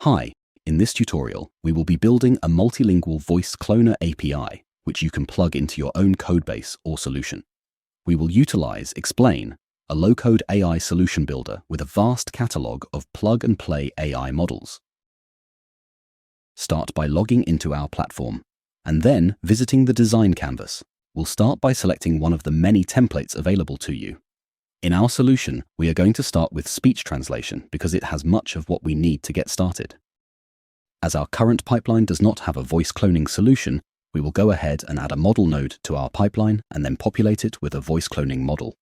Hi, in this tutorial, we will be building a multilingual voice cloner API, which you can plug into your own codebase or solution. We will utilize aiXplain, a low-code AI solution builder with a vast catalog of plug-and-play AI models. Start by logging into our platform, and then visiting the design canvas. We'll start by selecting one of the many templates available to you. In our solution, we are going to start with speech translation because it has much of what we need to get started. As our current pipeline does not have a voice cloning solution, we will go ahead and add a model node to our pipeline and then populate it with a voice cloning model.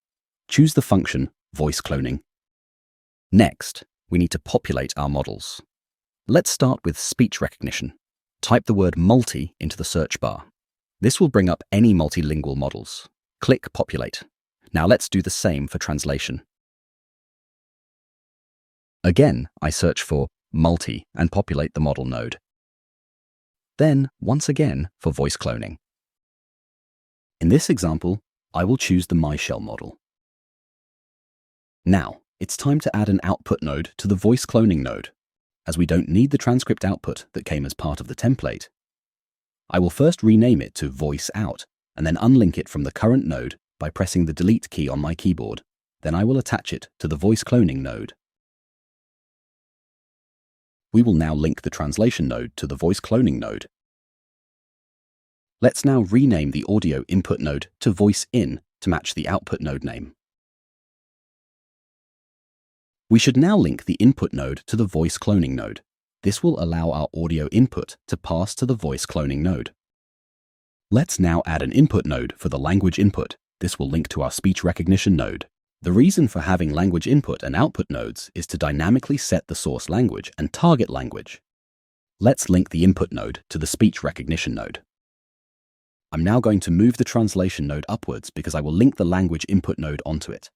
Choose the function voice cloning. Next, we need to populate our models. Let's start with speech recognition. Type the word multi into the search bar. This will bring up any multilingual models. Click populate. Now let's do the same for translation. Again, I search for multi and populate the model node. Then, once again, for voice cloning. In this example, I will choose the MyShell model. Now, it's time to add an output node to the voice cloning node, as we don't need the transcript output that came as part of the template. I will first rename it to voice out and then unlink it from the current node by pressing the delete key on my keyboard. Then I will attach it to the voice cloning node. We will now link the translation node to the voice cloning node. Let's now rename the audio input node to voice in to match the output node name. We should now link the input node to the voice cloning node. This will allow our audio input to pass to the voice cloning node. Let's now add an input node for the language input. This will link to our speech recognition node. The reason for having language input and output nodes is to dynamically set the source language and target language. Let's link the input node to the speech recognition node. I'm now going to move the translation node upwards because I will link the language input node onto it.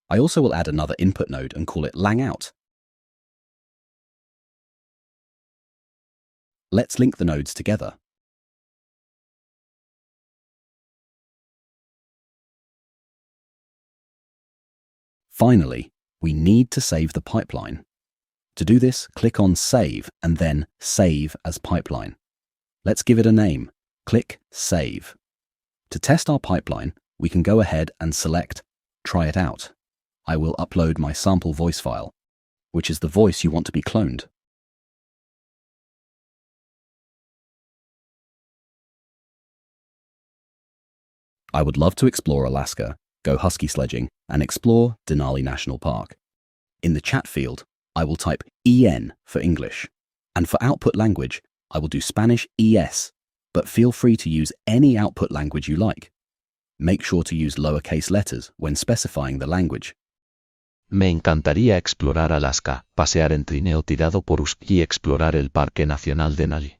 I also will add another input node and call it langout. Let's link the nodes together. Finally, we need to save the pipeline. To do this, click on Save and then Save as Pipeline. Let's give it a name. Click Save. To test our pipeline, we can go ahead and select Try It Out. I will upload my sample voice file, which is the voice you want to be cloned. I would love to explore Alaska, go husky sledging, and explore Denali National Park. In the chat field, I will type EN for English, and for output language, I will do Spanish ES, but feel free to use any output language you like. Make sure to use lowercase letters when specifying the language. Me encantaría explorar Alaska, pasear en trineo tirado por husky y explorar el Parque Nacional Denali.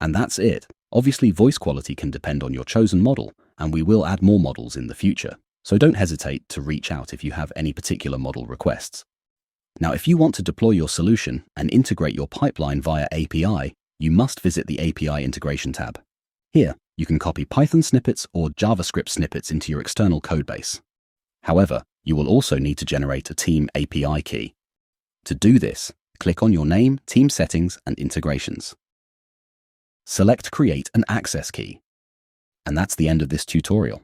And that's it. Obviously, voice quality can depend on your chosen model, and we will add more models in the future, so don't hesitate to reach out if you have any particular model requests. Now, if you want to deploy your solution and integrate your pipeline via API, you must visit the API integration tab. Here, you can copy Python snippets or JavaScript snippets into your external codebase. However, you will also need to generate a team API key. To do this, click on your name, team settings, and integrations. Select Create an Access Key. And that's the end of this tutorial.